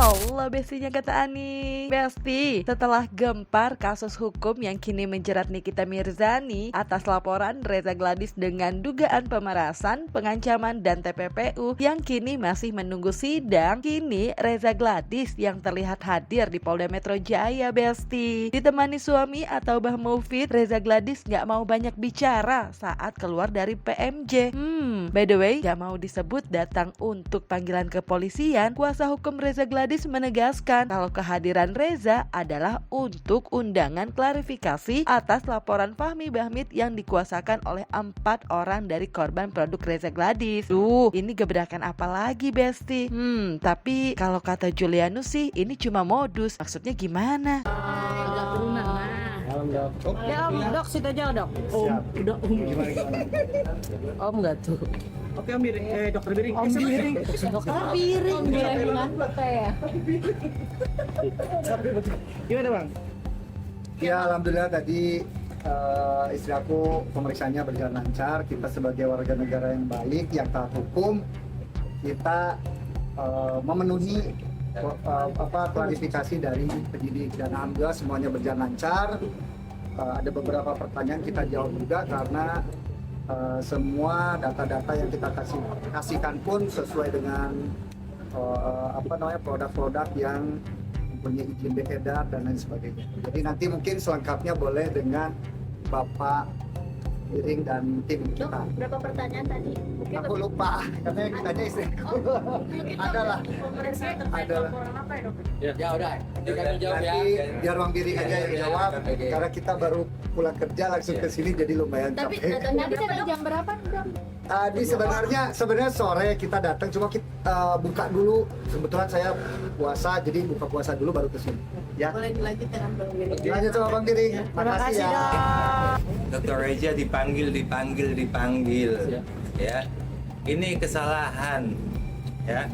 Halo bestinya kata Ani. Besti, setelah gempar kasus hukum yang kini menjerat Nikita Mirzani atas laporan Reza Gladys dengan dugaan pemerasan, pengancaman dan TPPU yang kini masih menunggu sidang, kini Reza Gladys yang terlihat hadir di Polda Metro Jaya, Besti. Ditemani suami atau Bah Mufid, Reza Gladys gak mau banyak bicara saat keluar dari PMJ. By the way, gak mau disebut datang untuk panggilan kepolisian. Kuasa hukum Reza Gladys menegaskan kalau kehadiran Reza adalah untuk undangan klarifikasi atas laporan Fahmi Bahmid yang dikuasakan oleh 4 orang dari korban produk Reza Gladys. Ini gebrakan apa lagi, Besti? Tapi kalau kata Julianus sih ini cuma modus. Maksudnya gimana? Agak turunan lah. Dok. Ya dok, situ aja dok. Udah Gimana? Om nggak tuh. Oke, Om Biring. Dokter Biring. Om Biring. Dokter Biring bilang apa ya? Gimana, Bang? Ya, alhamdulillah tadi istri aku pemeriksaannya berjalan lancar. Kita sebagai warga negara yang baik, yang taat hukum, kita memenuhi klarifikasi dari penyidik dan alhamdulillah semuanya berjalan lancar. Ada beberapa pertanyaan kita jawab juga karena semua data-data yang kita kasihkan pun sesuai dengan produk-produk yang mempunyai izin beredar dan lain sebagainya. Jadi nanti mungkin selengkapnya boleh dengan Bapak Biring dan tim kita. Berapa pertanyaan tadi? Mungkin Aku lupa, katanya kita aja istriku. Adalah. pemeriksaan terkait Adalah. laporan apa ya dok? Ya udah, nanti kami jawab ya. Nanti biar Bang Biring aja yang jawab, karena kita baru pulang kerja langsung ke sini jadi lumayan Tapi capek. datangnya Tadi sampai jam berapa dok? Tadi sebenarnya sore kita datang, cuma kita buka dulu. Kebetulan saya puasa, jadi buka puasa dulu baru ke sini. Ya. boleh dilanjut dengan Bang Biring. Lanjut sama Bang Biring. Makasih ya. Dr. Reza dipanggil. Ya, ini kesalahan. Ya,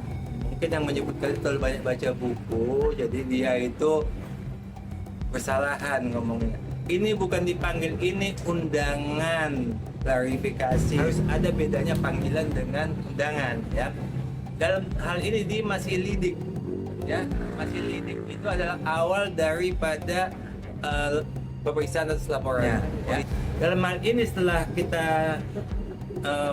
mungkin yang menyebutkan itu terlalu banyak baca buku, jadi dia itu kesalahan ngomongnya. Ini bukan dipanggil, ini undangan klarifikasi. Harus ada bedanya panggilan dengan undangan. Ya, dalam hal ini dia masih lidik. Ya, masih lidik. Itu adalah awal daripada pemeriksaan atas laporannya. Ya. Dalam hal ini setelah kita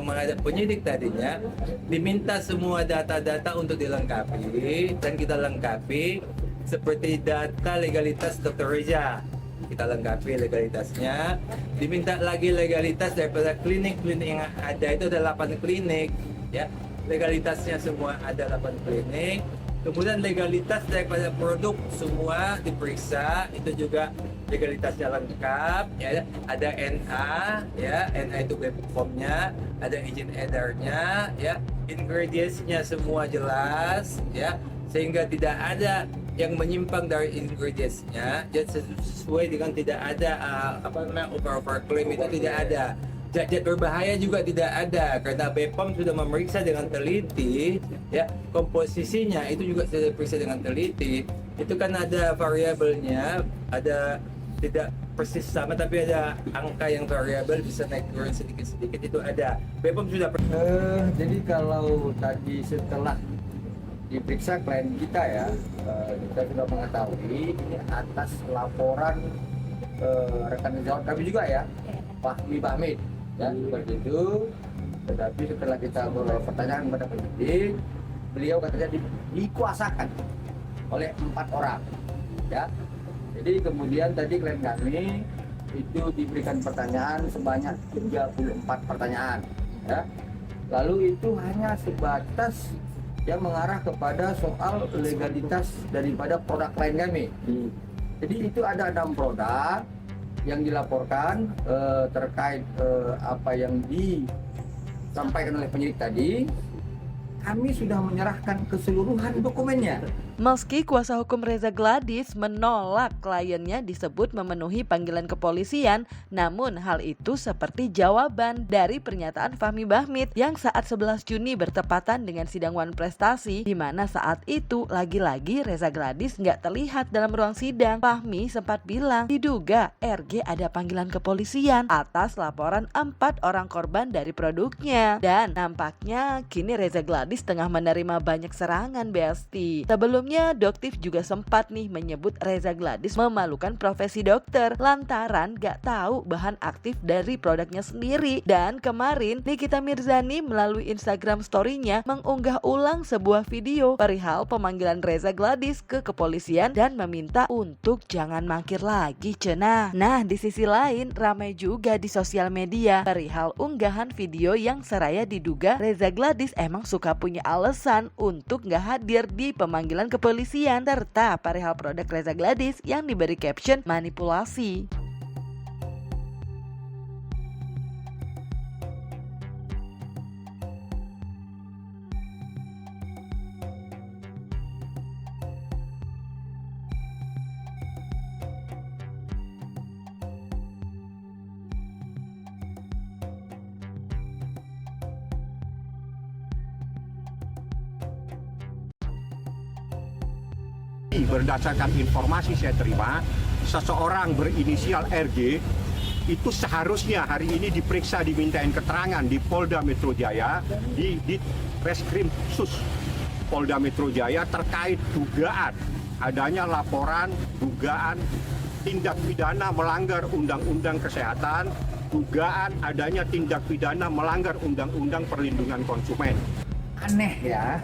menghadap penyidik tadinya, diminta semua data-data untuk dilengkapi dan kita lengkapi seperti data legalitas Dr. Reza. Kita lengkapi legalitasnya. Diminta lagi legalitas daripada klinik-klinik yang ada, itu ada 8 klinik. Ya, legalitasnya semua ada 8 klinik. Kemudian legalitas daripada produk semua diperiksa, itu juga legalitasnya lengkap, ya. Ada NA, ya, NA itu BPOM-nya, ada izin edarnya, ya, ingredients-nya semua jelas, ya, sehingga tidak ada yang menyimpang dari ingredients-nya, dan sesuai dengan tidak ada over claim itu tidak ada. Zat-zat berbahaya juga tidak ada karena BPOM sudah memeriksa dengan teliti, ya, komposisinya itu juga sudah diperiksa dengan teliti. Itu kan ada variabelnya, ada tidak persis sama tapi ada angka yang variabel bisa naik turun sedikit-sedikit, itu ada. BPOM sudah Jadi kalau tadi setelah diperiksa klien kita ya, kita sudah mengetahui ini atas laporan rekan sejawat kami juga ya, Fahmi Bahmid. Ya, seperti itu. Tetapi setelah kita beberapa pertanyaan kepada penyidik, beliau katanya dikuasakan oleh 4 orang. Ya, jadi kemudian tadi klien kami itu diberikan pertanyaan sebanyak 34 pertanyaan. Ya, lalu itu hanya sebatas yang mengarah kepada soal legalitas daripada produk klien kami. Jadi itu ada 6 produk yang dilaporkan terkait apa yang disampaikan oleh penyidik tadi. kami sudah menyerahkan keseluruhan dokumennya. Meski kuasa hukum Reza Gladys menolak kliennya disebut memenuhi panggilan kepolisian, namun hal itu seperti jawaban dari pernyataan Fahmi Bahmit yang saat 11 Juni bertepatan dengan sidang Wan Prestasi, di mana saat itu lagi-lagi Reza Gladys nggak terlihat dalam ruang sidang. Fahmi sempat bilang diduga RG ada panggilan kepolisian atas laporan 4 orang korban dari produknya, dan nampaknya kini Reza Gladys tengah menerima banyak serangan, Besti. Sebelumnya Doktif juga sempat nih menyebut Reza Gladys memalukan profesi dokter lantaran gak tahu bahan aktif dari produknya sendiri. Dan kemarin Nikita Mirzani melalui Instagram story-nya mengunggah ulang sebuah video perihal pemanggilan Reza Gladys ke kepolisian dan meminta untuk jangan mangkir lagi cenah. Nah, di sisi lain ramai juga di sosial media perihal unggahan video yang seraya diduga Reza Gladys emang suka punya alasan untuk gak hadir di pemanggilan kepolisian, serta perihal produk Reza Gladys yang diberi caption manipulasi. Berdasarkan informasi saya terima, seseorang berinisial RG itu seharusnya hari ini diperiksa, dimintain keterangan di Polda Metro Jaya, di Reskrim Sus Polda Metro Jaya terkait dugaan adanya laporan dugaan tindak pidana melanggar Undang-Undang Kesehatan, dugaan adanya tindak pidana melanggar Undang-Undang Perlindungan Konsumen. Aneh ya.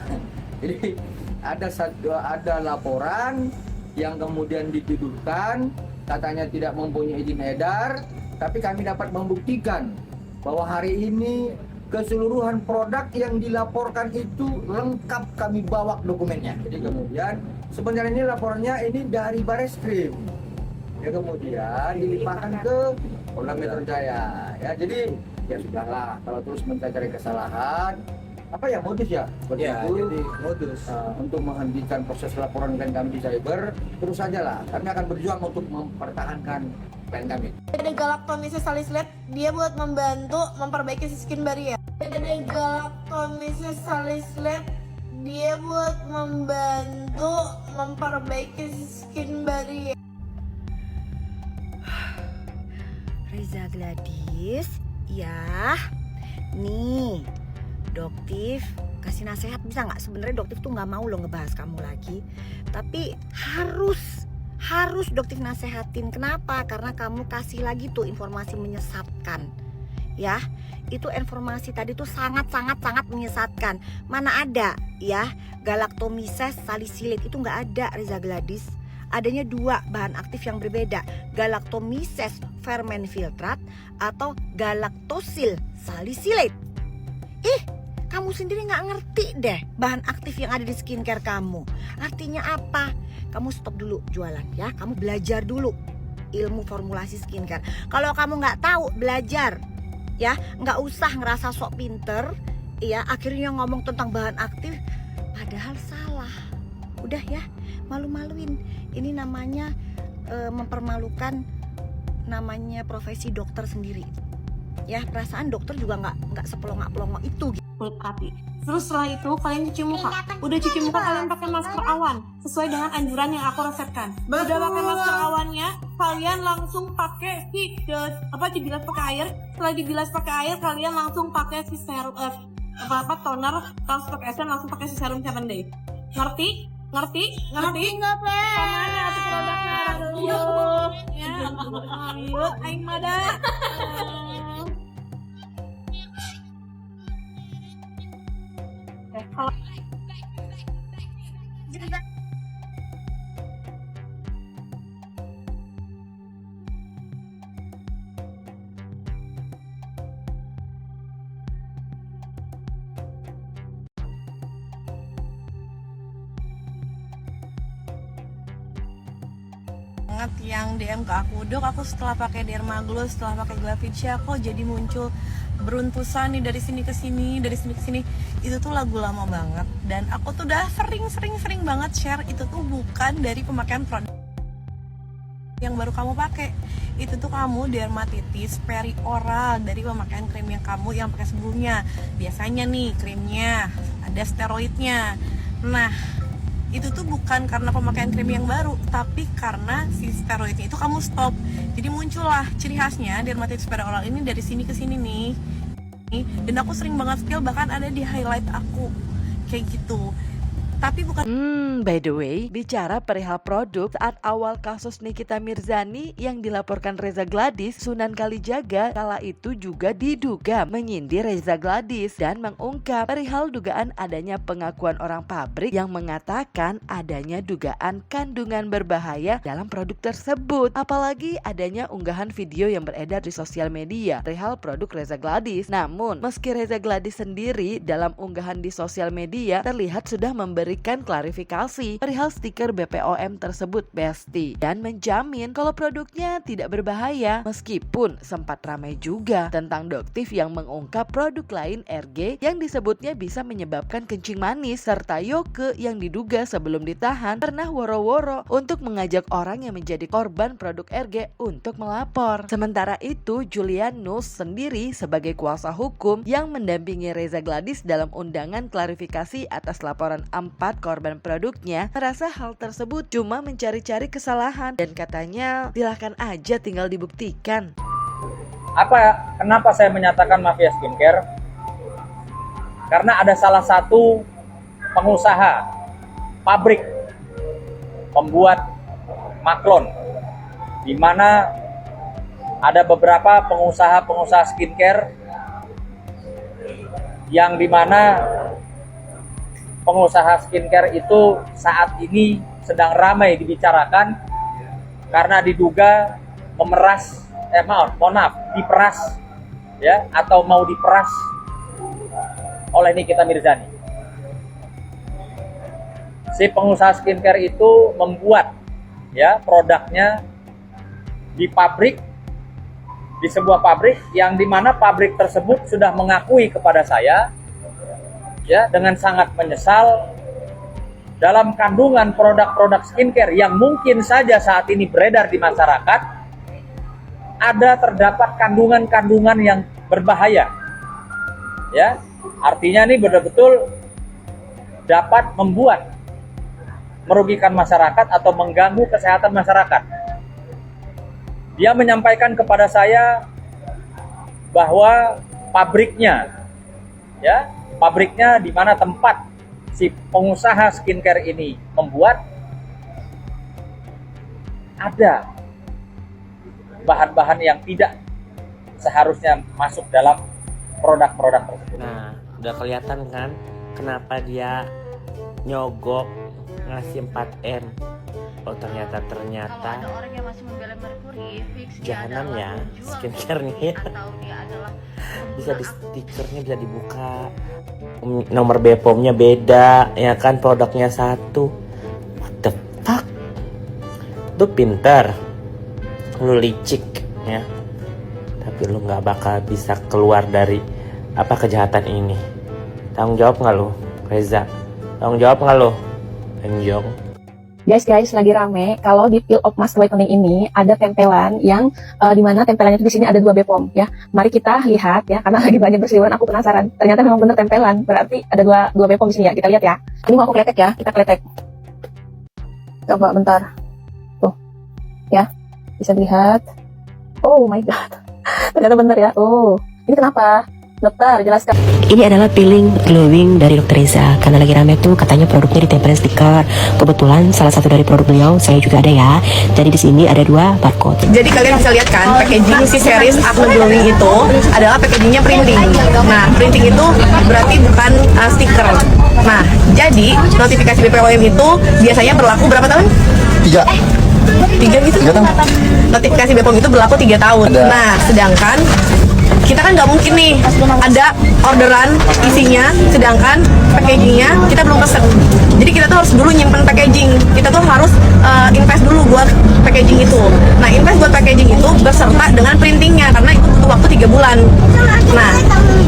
Jadi ada laporan yang kemudian dituduhkan katanya tidak mempunyai izin edar, tapi kami dapat membuktikan bahwa hari ini keseluruhan produk yang dilaporkan itu lengkap kami bawa dokumennya. Jadi kemudian sebenarnya ini laporannya ini dari Bareskrim, ya kemudian dilimpahkan ke Polda Metro Jaya. Ya jadi ya sudahlah, kalau terus mencari kesalahan apa ya modus ya? Ya, jadi modus. Untuk menghentikan proses laporan klien kami di cyber, terus saja lah. Kami akan berjuang untuk mempertahankan klien kami. Ada galaktomisnya salicylate, dia buat membantu memperbaiki skin barrier. Ada galaktomisnya salicylate, dia buat membantu memperbaiki skin barrier. Reza Gladys, ya, nih. Doktif kasih nasihat bisa nggak? Sebenarnya Doktif tuh nggak mau lo ngebahas kamu lagi, tapi harus Doktif nasehatin. Kenapa? Karena kamu kasih lagi tuh informasi menyesatkan, ya. Itu informasi tadi tuh sangat menyesatkan. Mana ada ya galactomyces salicylate itu nggak ada, Reza Gladys. Adanya 2 bahan aktif yang berbeda, galactomyces fermenfiltrat atau galactosyl salicylate. Kamu sendiri nggak ngerti deh bahan aktif yang ada di skincare kamu. Artinya apa? Kamu stop dulu jualan ya. Kamu belajar dulu ilmu formulasi skincare. Kalau kamu nggak tahu, belajar ya. Nggak usah ngerasa sok pinter ya. Akhirnya ngomong tentang bahan aktif padahal salah. Udah ya, malu-maluin. Ini namanya mempermalukan namanya profesi dokter sendiri. Ya, perasaan dokter juga nggak sepelongak-pelongok itu. Kulit api. Terus setelah itu kalian cuci muka. Udah cuci muka, kalian pakai masker awan sesuai dengan anjuran yang aku resepkan. Udah pakai masker awannya, kalian langsung pakai dibilas pakai air. Setelah dibilas pakai air, kalian langsung pakai si serum toner, terus pakai essence, langsung pakai si serum 7 day. Ngerti? Nggak, Pe? Mana tuh produknya? Aduh. Ya, ayo, aing mada. Kalau yang DM ke aku, Dok, aku setelah pakai Dermaglow, setelah pakai Glavicia, kok jadi muncul beruntusan nih, dari sini ke sini, dari sini ke sini. Itu tuh lagu lama banget, dan aku tuh udah sering banget share. Itu tuh bukan dari pemakaian produk yang baru kamu pakai. Itu tuh kamu dermatitis perioral dari pemakaian krim yang kamu yang pakai sebelumnya. Biasanya nih krimnya ada steroidnya. Nah, itu tuh bukan karena pemakaian krim yang baru, tapi karena si steroidnya itu kamu stop. Jadi muncullah ciri khasnya dermatitis perioral ini dari sini ke sini nih. Dan aku sering banget spill, bahkan ada di highlight aku kayak gitu. Tapi bukan. By the way, bicara perihal produk, saat awal kasus Nikita Mirzani yang dilaporkan Reza Gladys, Sunan Kalijaga kala itu juga diduga menyindir Reza Gladys dan mengungkap perihal dugaan adanya pengakuan orang pabrik yang mengatakan adanya dugaan kandungan berbahaya dalam produk tersebut. Apalagi adanya unggahan video yang beredar di sosial media perihal produk Reza Gladys. Namun, meski Reza Gladys sendiri dalam unggahan di sosial media terlihat sudah memberikan klarifikasi perihal stiker BPOM tersebut, Besti, dan menjamin kalau produknya tidak berbahaya, meskipun sempat ramai juga tentang Doktif yang mengungkap produk lain RG yang disebutnya bisa menyebabkan kencing manis, serta Yoke yang diduga sebelum ditahan pernah woro-woro untuk mengajak orang yang menjadi korban produk RG untuk melapor. Sementara itu, Julianus sendiri sebagai kuasa hukum yang mendampingi Reza Gladys dalam undangan klarifikasi atas laporan 4 korban produknya, merasa hal tersebut cuma mencari-cari kesalahan dan katanya silahkan aja tinggal dibuktikan. Kenapa saya menyatakan mafia skincare? Karena ada salah satu pengusaha pabrik pembuat maklon, di mana ada beberapa pengusaha skincare yang dimana pengusaha skincare itu saat ini sedang ramai dibicarakan karena diduga diperas ya, atau mau diperas oleh Nikita Mirzani. Si pengusaha skincare itu membuat ya produknya di sebuah pabrik yang dimana pabrik tersebut sudah mengakui kepada saya ya dengan sangat menyesal dalam kandungan produk-produk skincare yang mungkin saja saat ini beredar di masyarakat terdapat kandungan-kandungan yang berbahaya ya, artinya ini betul-betul dapat merugikan masyarakat atau mengganggu kesehatan masyarakat. Dia menyampaikan kepada saya bahwa pabriknya di mana tempat si pengusaha skincare ini membuat ada bahan-bahan yang tidak seharusnya masuk dalam produk-produk tersebut. Nah, udah kelihatan kan kenapa dia nyogok ngasih 4M. Oh, ternyata Kalau ada orang yang masih membela merkuri, fix dia jahanam adalah ya penjual skincare-nya. atau dia adalah Bisa di stikernya bisa dibuka, nomor BPOM-nya beda ya kan, produknya satu. What the fuck, lu pinter, lu licik ya, tapi lu nggak bakal bisa keluar dari kejahatan ini. Tanggung jawab nggak lu, Reza? Tanggung jawab nggak lu, Enjong? Guys, lagi rame kalau di Peel Off Mask Whitening ini ada tempelan yang dimana tempelannya itu di sini ada 2 BPOM ya. Mari kita lihat ya, karena lagi banyak berseliweran, aku penasaran. Ternyata memang benar tempelan, berarti ada 2 BPOM di sini ya. Kita lihat ya. Ini mau aku kletek ya, kita kletek. Coba bentar. Tuh. Ya. Bisa dilihat. Oh my god. Ternyata benar ya. Oh, ini kenapa? Dokter, jelaskan. Ini adalah peeling glowing dari Dr. Reza. Karena lagi rame tuh katanya produknya ditempelin stiker. Kebetulan salah satu dari produk beliau saya juga ada ya. Jadi di sini ada 2 barcode. Jadi kalian bisa lihat kan, packaging si series Acne Glowing itu adalah packagingnya printing. Nah, printing itu berarti bukan stiker. Nah, jadi notifikasi BPOM itu biasanya berlaku berapa tahun? 3 gitu? 3 tahun. Notifikasi BPOM itu berlaku 3 tahun. Nah, sedangkan kita kan nggak mungkin nih ada orderan isinya sedangkan packagingnya kita belum pesen. Jadi kita tuh harus dulu nyimpen packaging, kita tuh harus invest dulu buat packaging itu. Nah, invest buat packaging itu beserta dengan printingnya karena itu butuh waktu 3 bulan. Nah,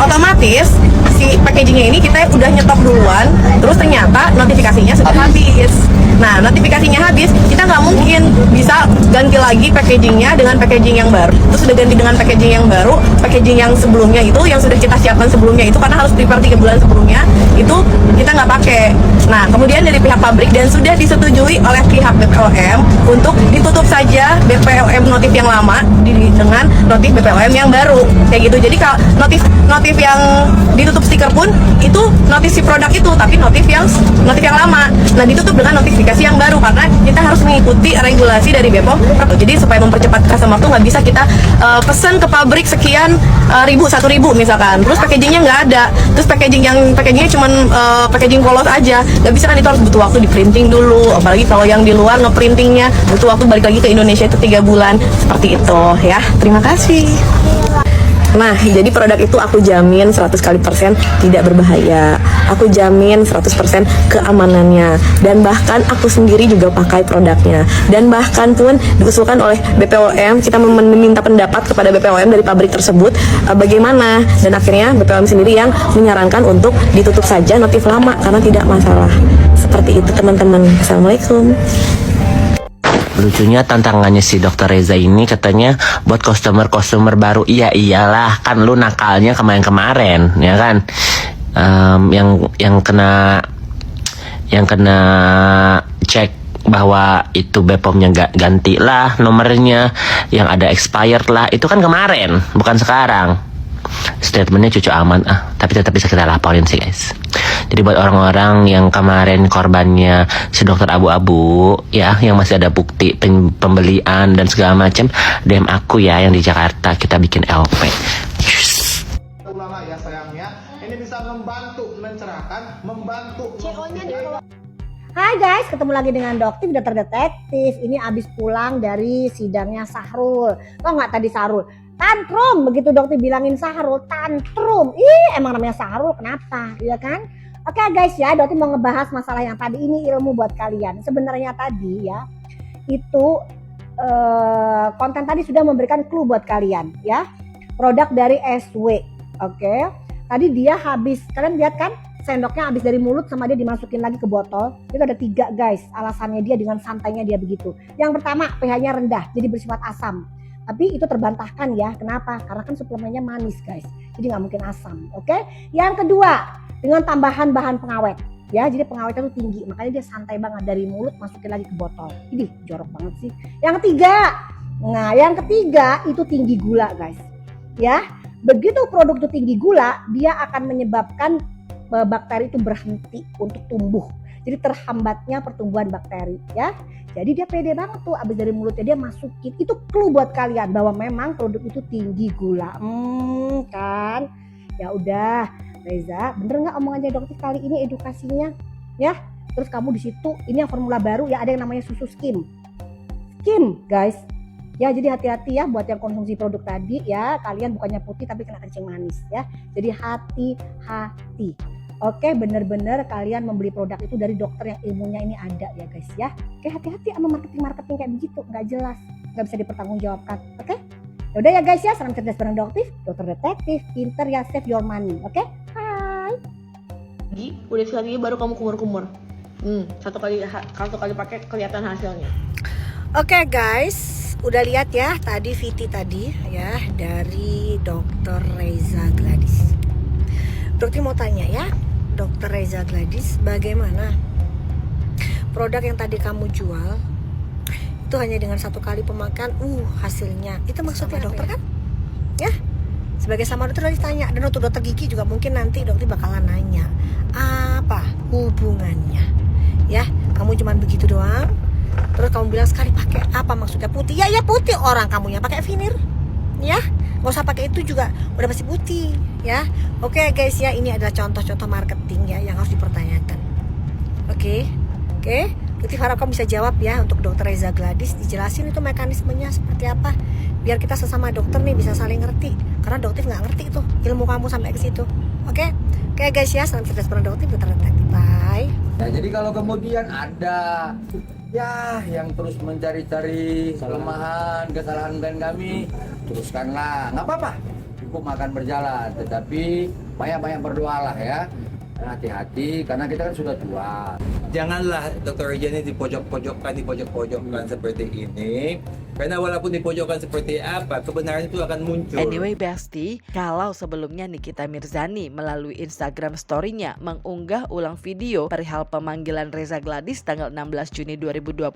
otomatis si packagingnya ini kita udah nyetok duluan, terus ternyata notifikasinya sudah habis. Nah, notifikasinya habis, kita nggak mungkin bisa ganti lagi packagingnya dengan packaging yang baru. Terus udah ganti dengan packaging yang baru, packaging yang sebelumnya itu, yang sudah kita siapkan sebelumnya itu, karena harus prepare 3 bulan sebelumnya, itu kita nggak pakai. Nah, kemudian dari pihak pabrik dan sudah disetujui oleh pihak BPOM untuk ditutup saja BPOM notif yang lama dengan notif BPOM yang baru, kayak gitu. Jadi kalau notif yang ditutup stiker pun itu notif si produk itu, tapi notif yang lama. Nah, ditutup dengan notifikasi yang baru karena kita harus mengikuti regulasi dari BPOM. Jadi supaya mempercepat customer tuh nggak bisa kita pesan ke pabrik sekian 1.000 misalkan, terus packagingnya nggak ada, terus packagingnya cuma packaging polos aja, nggak bisa kan, itu harus butuh waktu di printing dulu, apalagi kalau yang di luar ngeprintingnya butuh waktu balik lagi ke Indonesia itu 3 bulan, seperti itu ya. Terima kasih. Nah, jadi produk itu aku jamin 100% tidak berbahaya. Aku jamin 100% keamanannya. Dan bahkan aku sendiri juga pakai produknya. Dan bahkan pun diusulkan oleh BPOM, kita meminta pendapat kepada BPOM dari pabrik tersebut bagaimana. Dan akhirnya BPOM sendiri yang menyarankan untuk ditutup saja notif lama karena tidak masalah. Seperti itu teman-teman. Assalamualaikum. Lucunya tantangannya si Dokter Reza ini katanya buat customer baru. Iya iyalah, kan lu nakalnya kemarin ya kan, yang kena cek bahwa itu BPOM-nya nggak ganti lah nomornya, yang ada expired lah, itu kan kemarin bukan sekarang. Statementnya cucu aman tapi tetap bisa kita laporin sih guys. Jadi buat orang-orang yang kemarin korbannya si dokter abu-abu ya, yang masih ada bukti pembelian dan segala macam, DM aku ya yang di Jakarta, kita bikin LP. Ulama ya sayangnya, ini bisa membantu mencerahkan, membantu. Hai guys, ketemu lagi dengan Doktif Dokter Detektif. Ini abis pulang dari sidangnya Sahrul. Tau nggak tadi Sahrul? Tantrum, begitu Doktif bilangin Sahrul, tantrum. Emang namanya Sahrul, kenapa? Iya kan? Oke guys ya, Doktif mau ngebahas masalah yang tadi, ini ilmu buat kalian. Sebenarnya tadi ya, itu konten tadi sudah memberikan clue buat kalian ya. Produk dari SW, oke. Tadi dia habis, kalian lihat kan? Sendoknya habis dari mulut sama dia dimasukin lagi ke botol. Itu ada 3 guys, alasannya dia dengan santainya dia begitu. Yang pertama, pH-nya rendah, jadi bersifat asam. Tapi itu terbantahkan ya, kenapa? Karena kan suplemennya manis guys, jadi nggak mungkin asam, oke? Yang kedua, dengan tambahan bahan pengawet ya, jadi pengawetnya tuh tinggi, makanya dia santai banget, dari mulut masukin lagi ke botol. Ini jorok banget sih. Yang ketiga itu tinggi gula guys ya. Begitu produk itu tinggi gula, dia akan menyebabkan bakteri itu berhenti untuk tumbuh, jadi terhambatnya pertumbuhan bakteri ya. Jadi dia pede banget tuh, abis dari mulutnya dia masukin. Itu clue buat kalian bahwa memang produk itu tinggi gula. Kan? Ya udah, Reza, bener nggak omongannya Dokter kali ini edukasinya? Ya. Terus kamu di situ, ini yang formula baru ya, ada yang namanya susu skim. Skim, guys. Ya, jadi hati-hati ya buat yang konsumsi produk tadi ya. Kalian bukannya putih tapi kena kencing manis ya. Jadi hati-hati. Oke, bener-bener kalian membeli produk itu dari dokter yang ilmunya ini ada ya guys ya. Oke, hati-hati sama marketing kayak begitu, nggak jelas, nggak bisa dipertanggungjawabkan. Oke, yaudah ya guys ya, salam cerdas bareng Doktif, Dokter Detektif, pinter ya, save your money. Oke, hai. Udah sekali baru kamu kumur-kumur. Satu kali pakai kelihatan hasilnya. Oke guys, udah lihat ya tadi VT tadi ya dari Dokter Reza Gladys. Dokter mau tanya ya, Dokter Reza Gladys, bagaimana produk yang tadi kamu jual itu hanya dengan 1 kali pemakaian hasilnya? Itu maksudnya dokter kan? Ya, sebagai sama dokter tadi tanya, dan untuk dokter gigi juga mungkin nanti dokter bakalan nanya apa hubungannya ya. Kamu cuman begitu doang, terus kamu bilang sekali pakai, apa maksudnya putih? Ya putih, orang kamunya pakai vinir ya, nggak usah pakai itu juga udah pasti putih ya. Oke guys ya, ini adalah contoh-contoh marketing ya yang harus dipertanyakan. Oke. Dokter harap kamu bisa jawab ya untuk Dokter Reza Gladys, dijelasin itu mekanismenya seperti apa, biar kita sesama dokter nih bisa saling ngerti, karena dokter nggak ngerti tuh ilmu kamu sampai ke situ. Oke guys ya, salam cerdas bareng Dokter Detektif. Bye. Nah, jadi kalau kemudian ada ya yang terus mencari-cari kelemahan, kesalahan brand kami, teruskanlah, nggak apa-apa. hukum akan berjalan, tetapi banyak-banyak berdoalah ya. Hati-hati karena kita kan sudah tua. Janganlah Dr. Reza ini dipojok-pojokkan seperti ini. Karena walaupun dipojokkan seperti apa, kebenaran itu akan muncul. Anyway Besti, kalau sebelumnya Nikita Mirzani melalui Instagram story-nya mengunggah ulang video perihal pemanggilan Reza Gladys tanggal 16 Juni 2025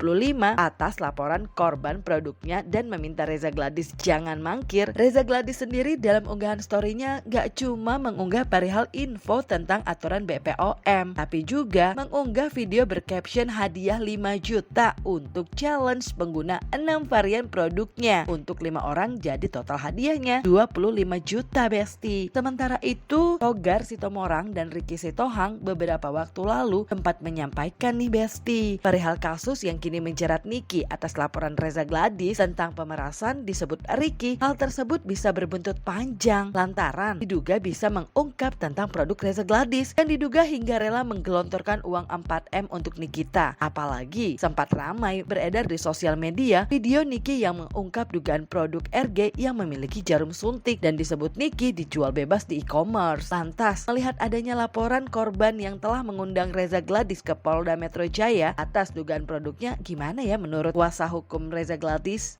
atas laporan korban produknya dan meminta Reza Gladys jangan mangkir, Reza Gladys sendiri dalam unggahan story-nya gak cuma mengunggah perihal info tentang aturan BPOM, tapi juga mengunggah video bercaption hadiah 5 juta untuk challenge pengguna 6 varian produknya. Untuk 5 orang jadi total hadiahnya 25 juta Besti. Sementara itu Togar Sitomorang dan Ricky Sitohang beberapa waktu lalu sempat menyampaikan nih Besti perihal kasus yang kini menjerat Niki atas laporan Reza Gladys tentang pemerasan. Disebut Ricky hal tersebut bisa berbuntut panjang lantaran diduga bisa mengungkap tentang produk Reza Gladys yang diduga hingga rela menggelontorkan uang 4M untuk Nikita. Apalagi sempat ramai beredar di sosial media video Niki yang mengungkap dugaan produk RG yang memiliki jarum suntik dan disebut Niki dijual bebas di e-commerce. Lantas, melihat adanya laporan korban yang telah mengundang Reza Gladys ke Polda Metro Jaya atas dugaan produknya, gimana ya menurut kuasa hukum Reza Gladys?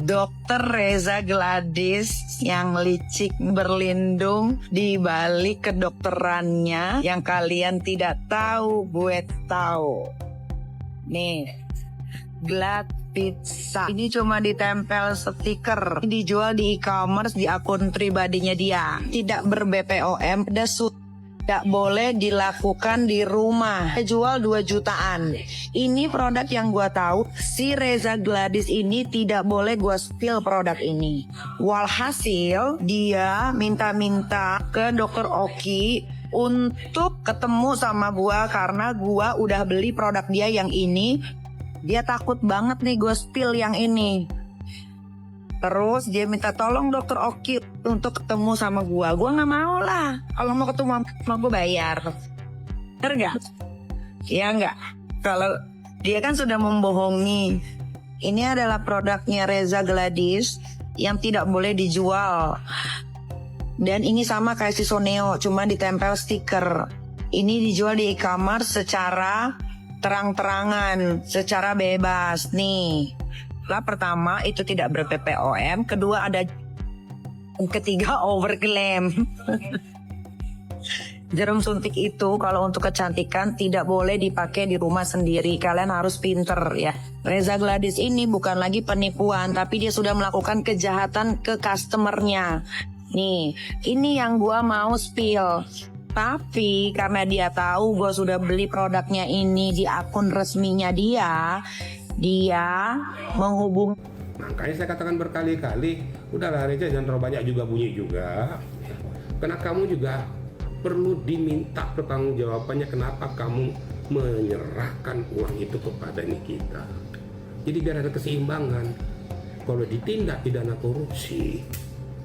Dokter Reza Gladys yang licik berlindung di balik kedokterannya yang kalian tidak tahu, gue tahu. Nih, Glad Pizza. Ini cuma ditempel stiker, dijual di e-commerce di akun pribadinya dia. Tidak ber-BPOM, tidak boleh dilakukan di rumah. Jual 2 jutaan. Ini produk yang gua tahu, si Reza Gladys ini tidak boleh gua spill produk ini. Walhasil dia minta-minta ke Dr. Oki untuk ketemu sama gua karena gua udah beli produk dia yang ini. Dia takut banget nih gua spill yang ini. Terus dia minta tolong Dokter Oki untuk ketemu sama gua. Gua nggak mau lah. Kalau mau ketemu sama gua bayar. Bener nggak? Iya nggak? Kalau dia kan sudah membohongi. Ini adalah produknya Reza Gladys yang tidak boleh dijual. Dan ini sama kayak si Soneo, cuma ditempel stiker. Ini dijual di e-commerce secara terang-terangan, secara bebas. Nih. Pertama itu tidak ber-BPOM, kedua ketiga overclaim. Jarum suntik itu kalau untuk kecantikan tidak boleh dipakai di rumah sendiri. Kalian harus pinter ya. Reza Gladys ini bukan lagi penipuan, tapi dia sudah melakukan kejahatan ke customernya. Nih, ini yang gua mau spill. Tapi karena dia tahu gua sudah beli produknya ini di akun resminya dia menghubung. Makanya saya katakan berkali-kali, udahlah Reza jangan terlalu banyak juga bunyi juga. Karena kamu juga perlu diminta pertanggungjawabannya kenapa kamu menyerahkan uang itu kepada Nikita. Jadi biar ada keseimbangan. Kalau ditindak pidana korupsi,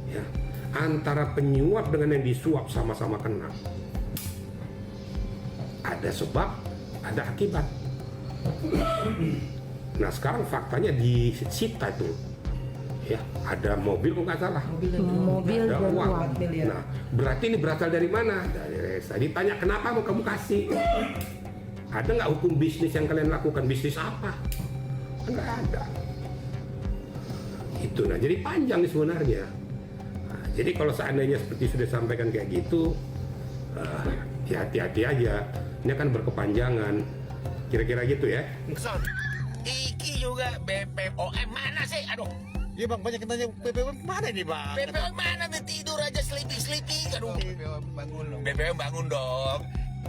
ya antara penyuap dengan yang disuap sama-sama kena. Ada sebab, ada akibat. Nah sekarang faktanya disita itu, ya ada mobil kok nggak salah, mobil ada uang. Nah berarti ini berasal dari mana? Dari Reza. Ditanya kenapa mau kamu kasih? Ada nggak hukum bisnis yang kalian lakukan? Bisnis apa? Nggak ada. Itu nah jadi panjang nih sebenarnya. Nah, jadi kalau seandainya seperti sudah sampaikan kayak gitu, ya hati-hati aja. Ini akan berkepanjangan. Kira-kira gitu ya. Iki juga BPOM mana sih? Aduh. Iya bang, banyak yang tanya BPOM mana nih bang? BPOM mana nih, tidur aja sleeping. Aduh. BPOM bangun dong. BPOM bangun dong.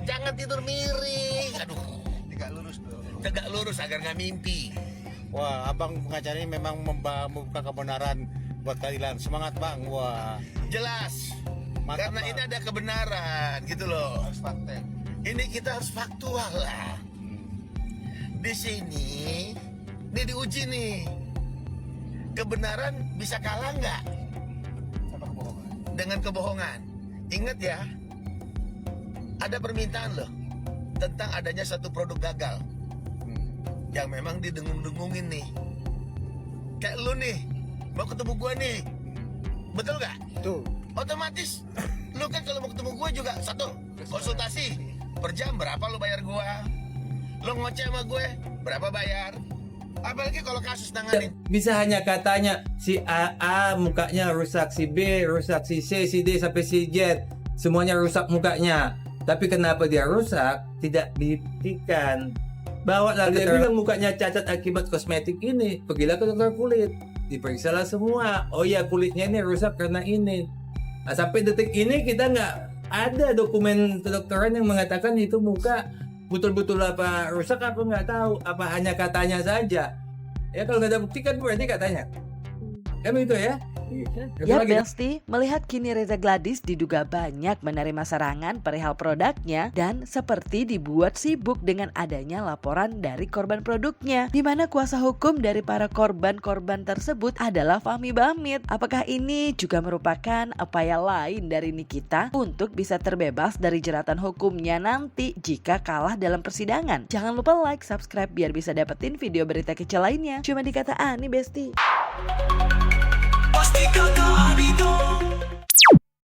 Jangan tidur miring. Aduh. Tegak lurus dong. Tegak lurus agar nggak mimpi. Wah, abang pengacara ini memang membuka kebenaran buat keadilan. Semangat bang. Wah, jelas. Mantap, karena bang. Ini ada kebenaran gitu loh. Harus fakta. Ini kita harus faktual lah. Di sini, ini diuji nih. Kebenaran bisa kalah nggak? Sama kebohongan. Dengan kebohongan. Ingat ya, ada permintaan loh tentang adanya satu produk gagal yang memang didengung-dengungin nih. Kayak lu nih, mau ketemu gua nih, betul nggak? Tuh. Otomatis, lu kan kalau mau ketemu gua juga satu konsultasi per jam berapa lu bayar gua? Lu ngoceh sama gue berapa bayar? Apalagi kalau kasus nanganin. Bisa hanya katanya si A mukanya rusak, si B rusak, si C, si D sampai si Z semuanya rusak mukanya. Tapi kenapa dia rusak tidak dibuktikan. Bawa lah dia bilang mukanya cacat akibat kosmetik ini, pergilah ke dokter kulit, diperiksalah semua. Oh ya, kulitnya ini rusak karena ini. Nah, sampai detik ini kita nggak ada dokumen kedokteran yang mengatakan itu muka betul-betul apa rusak, apa nggak tahu, apa hanya katanya saja. Ya kalau nggak ada bukti kan berarti katanya. Kan itu ya. Ya Besti, melihat kini Reza Gladys diduga banyak menerima serangan perihal produknya dan seperti dibuat sibuk dengan adanya laporan dari korban produknya, di mana kuasa hukum dari para korban-korban tersebut adalah Fahmi Bamid. Apakah ini juga merupakan upaya lain dari Nikita untuk bisa terbebas dari jeratan hukumnya nanti jika kalah dalam persidangan? Jangan lupa like, subscribe biar bisa dapetin video berita kecil lainnya. Cuma di Kata Ani Besti. Pasti kakak Abito.